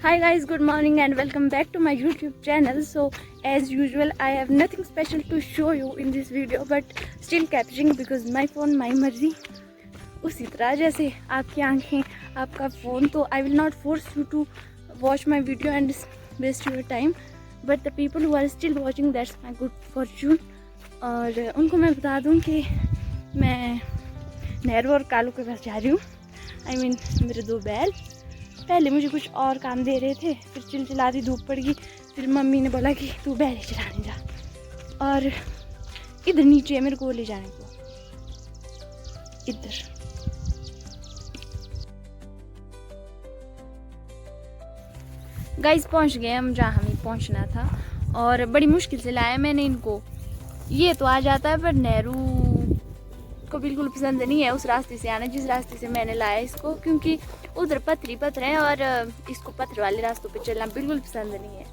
Hi guys, good morning and welcome back to my YouTube channel. So as usual I have nothing special to show you in this video but still capturing because my phone my मर्जी. उसी तरह जैसे आपकी आंखें आपका phone, तो I will not force you to watch my video and waste your time, but the people who are still watching, that's my good fortune. और उनको मैं बता दूं कि मैं नेहरू और कालू के पास जा रही हूँ. I mean मेरे दो बैल. पहले मुझे कुछ और काम दे रहे थे, फिर चिलचिलाती धूप पड़ गई, फिर मम्मी ने बोला कि तू बैल चलाने जा, और इधर नीचे मेरे को ले जाने को, इधर. गाइस पहुंच गए हम जहाँ हमें पहुंचना था, और बड़ी मुश्किल से लाया मैंने इनको. ये तो आ जाता है पर नेहरू को बिल्कुल पसंद नहीं है उस रास्ते से आना जिस रास्ते से मैंने लाया इसको, क्योंकि उधर पत्थर है और इसको पत्थर वाले रास्तों पे चलना बिल्कुल पसंद नहीं है.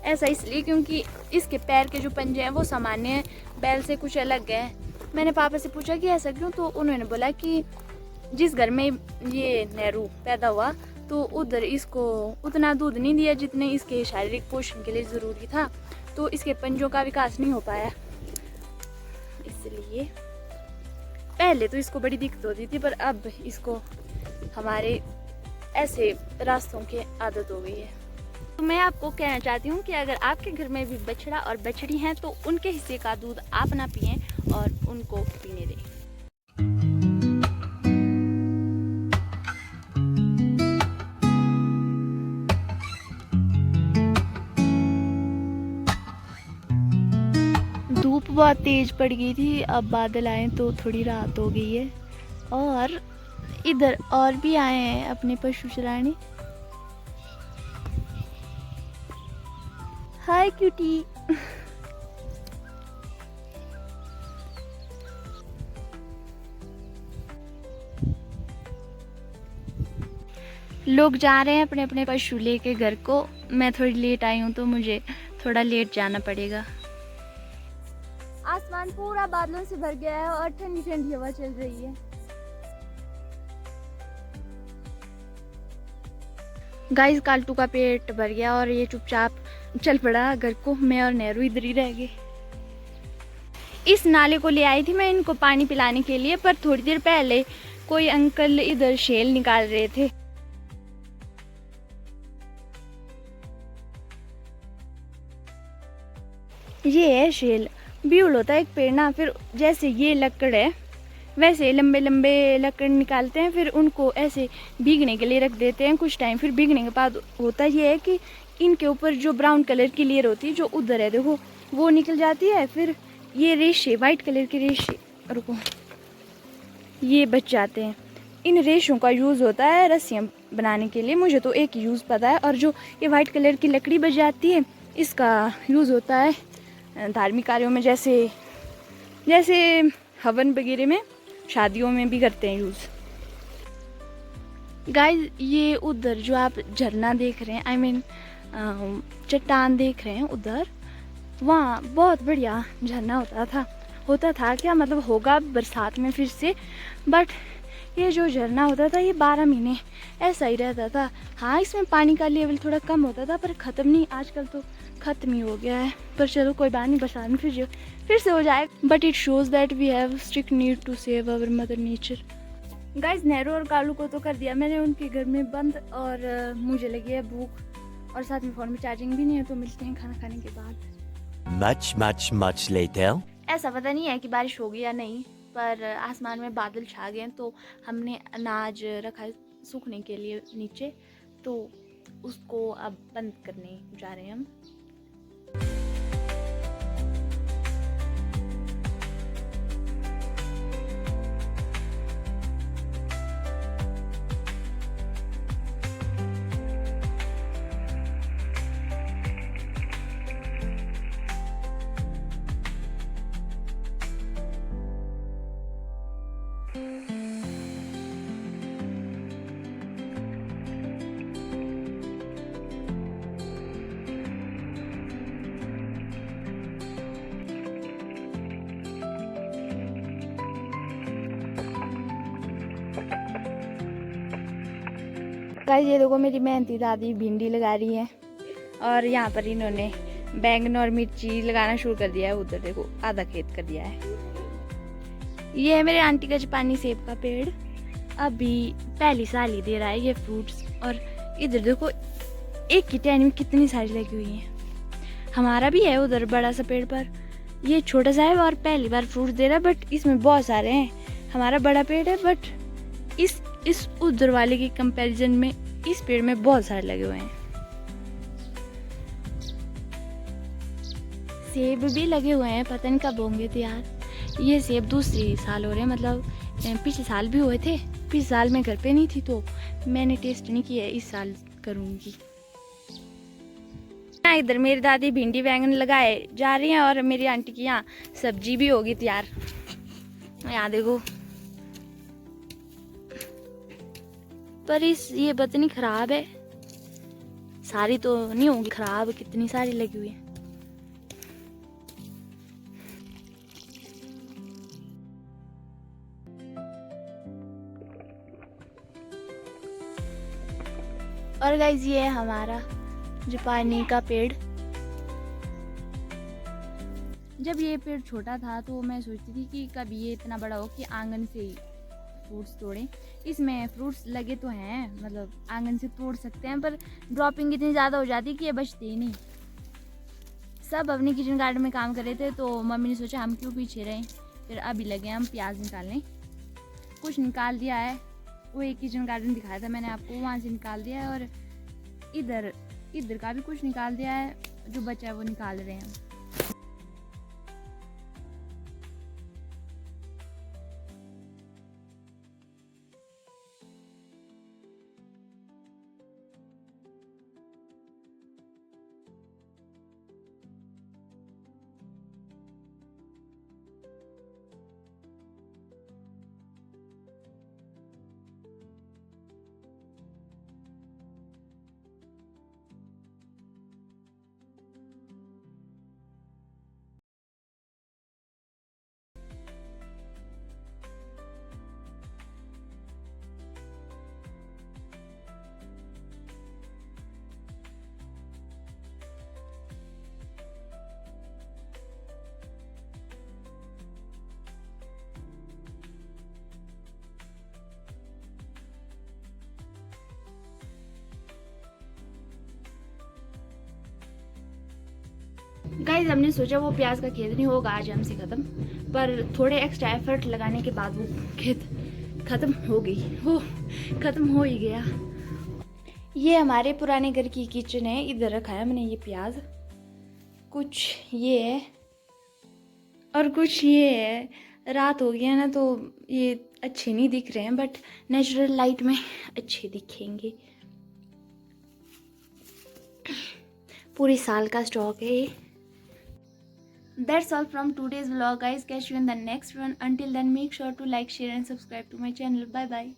ऐसा इसलिए क्योंकि इसके पैर के जो पंजे हैं वो सामान्य हैं, बैल से कुछ अलग है. मैंने पापा से पूछा कि ऐसा क्यों, तो उन्होंने बोला कि जिस घर में ये नेहरू पैदा हुआ तो उधर इसको उतना दूध नहीं दिया जितने इसके शारीरिक पोषण के लिए ज़रूरी था, तो इसके पंजों का विकास नहीं हो पाया. इसलिए पहले तो इसको बड़ी दिक्कत होती थी, पर अब इसको हमारे ऐसे रास्तों की आदत हो गई है. तो मैं आपको कहना चाहती हूँ कि अगर आपके घर में भी बछड़ा और बछड़ी हैं तो उनके हिस्से का दूध आप ना पिएं और उनको पीने दें. धूप बहुत तेज पड़ गई थी, अब बादल आए तो थोड़ी राहत हो गई है. और इधर और भी आए हैं अपने पशु चराने. हाय क्यूटी. लोग जा रहे हैं अपने अपने पशु लेके घर को. मैं थोड़ी लेट आई हूँ तो मुझे थोड़ा लेट जाना पड़ेगा. आसमान पूरा बादलों से भर गया है और ठंडी ठंडी हवा चल रही है. गाइस काल्टू का पेट भर गया और ये चुपचाप चल पड़ा घर को. मैं और नेहरू इधर ही रह गए. इस नाले को ले आई थी मैं इनको पानी पिलाने के लिए, पर थोड़ी देर पहले कोई अंकल इधर शेल निकाल रहे थे. ये है शेल. ब्यूल होता है एक पेड़ ना, फिर जैसे ये लकड़ है वैसे लंबे लंबे लकड़ निकालते हैं, फिर उनको ऐसे भीगने के लिए रख देते हैं कुछ टाइम. फिर भीगने के बाद होता ये है कि इनके ऊपर जो ब्राउन कलर की लेयर होती है जो उधर है देखो वो निकल जाती है. फिर ये रेशे वाइट कलर के रेशे रुको ये बच जाते हैं. इन रेशों का यूज़ होता है रस्सियाँ बनाने के लिए. मुझे तो एक यूज़ पता है. और जो ये वाइट कलर की लकड़ी बच जाती है इसका यूज़ होता है धार्मिक कार्यों में, जैसे जैसे हवन वगैरह में, शादियों में भी करते हैं यूज़. गाइस ये उधर जो आप झरना देख रहे हैं, आई मीन चट्टान देख रहे हैं उधर, वहाँ बहुत बढ़िया झरना होता था क्या मतलब होगा बरसात में फिर से. बट ये जो झरना होता था ये 12 महीने ऐसा ही रहता था. हाँ इसमें पानी का लेवल थोड़ा कम होता था पर ख़त्म नहीं. आजकल तो ख़त्म ही हो गया है, पर चलो कोई बात नहीं, बरसात में फिर से हो जाए. But it shows that we have strict need to save our mother nature. Guys Nehru और कालू को तो कर दिया मैंने उनके घर में बंद, और मुझे लगी है भूख और साथ में फ़ोन में चार्जिंग भी नहीं है, तो मिलते हैं खाना खाने के बाद. Much later. ऐसा पता नहीं है कि बारिश होगी या नहीं, पर आसमान में बादल छा गए हैं. तो हमने अनाज रखा है सूखने के लिए नीचे, तो उसको अब बंद करने जा रहे हैं हम. गाइस ये देखो मेरी मेहनती दादी भिंडी लगा रही है और यहाँ पर इन्होंने बैंगन और मिर्ची लगाना शुरू कर दिया है। उधर देखो आधा खेत कर दिया है। ये है मेरे आंटी का जापानी सेब का पेड़, अभी पहली साल ही दे रहा है ये फ्रूट्स। और इधर देखो एक की टहनी में कितनी सारी लगी हुई हैं। हमारा भी है उधर बड़ा सा पेड़, पर ये छोटा सा है और पहली बार फ्रूट दे रहा है, बट इसमें बहुत सारे हैं। हमारा बड़ा पेड़ है बट इस उधर वाले के कंपैरिजन में इस पेड़ में बहुत सारे लगे हुए हैं। सेब भी लगे हुए हैं, पता नहीं कब होंगे तैयार। ये सेब दूसरी साल हो रहे हैं, मतलब पिछले साल भी हुए थे। पिछले साल मैं घर पे नहीं थी तो मैंने टेस्ट नहीं किया, इस साल करूँगी। इधर मेरी दादी भिंडी बैंगन लगाए जा रही हैं और मेरी आंटी की यहाँ सब्जी भी होगी तैयार। यहाँ देखो, पर ये बतनी खराब है, सारी तो नहीं होगी खराब, कितनी सारी लगी हुई है। और गाइस ये है हमारा जापानी का पेड़। जब ये पेड़ छोटा था तो मैं सोचती थी कि कब ये इतना बड़ा हो कि आंगन से ही फ्रूट्स तोड़ें। इसमें फ्रूट्स लगे तो हैं, मतलब आंगन से तोड़ सकते हैं, पर ड्रॉपिंग इतनी ज़्यादा हो जाती कि ये बचते ही नहीं। सब अपने किचन गार्डन में काम कर रहे थे तो मम्मी ने सोचा हम क्यों पीछे रहें, फिर अभी लगे हम प्याज निकालने। कुछ निकाल दिया है, वो एक किचन गार्डन दिखाया था मैंने आपको, वहाँ से निकाल दिया है। और इधर का भी कुछ निकाल दिया है, जो बचा है वो निकाल रहे हैं। गाइस हमने सोचा वो प्याज का खेत नहीं होगा आज हमसे ख़त्म, पर थोड़े एक्स्ट्रा एफर्ट लगाने के बाद वो खेत ख़त्म हो ही गया। ये हमारे पुराने घर की किचन है, इधर रखा है मैंने ये प्याज, कुछ ये है और कुछ ये है। रात हो गया ना तो ये अच्छे नहीं दिख रहे हैं, बट नेचुरल लाइट में अच्छे दिखेंगे। पूरे साल का स्टॉक है ये। That's all from today's vlog guys. Catch you in the next one. Until then, make sure to like, share and subscribe to my channel. Bye bye.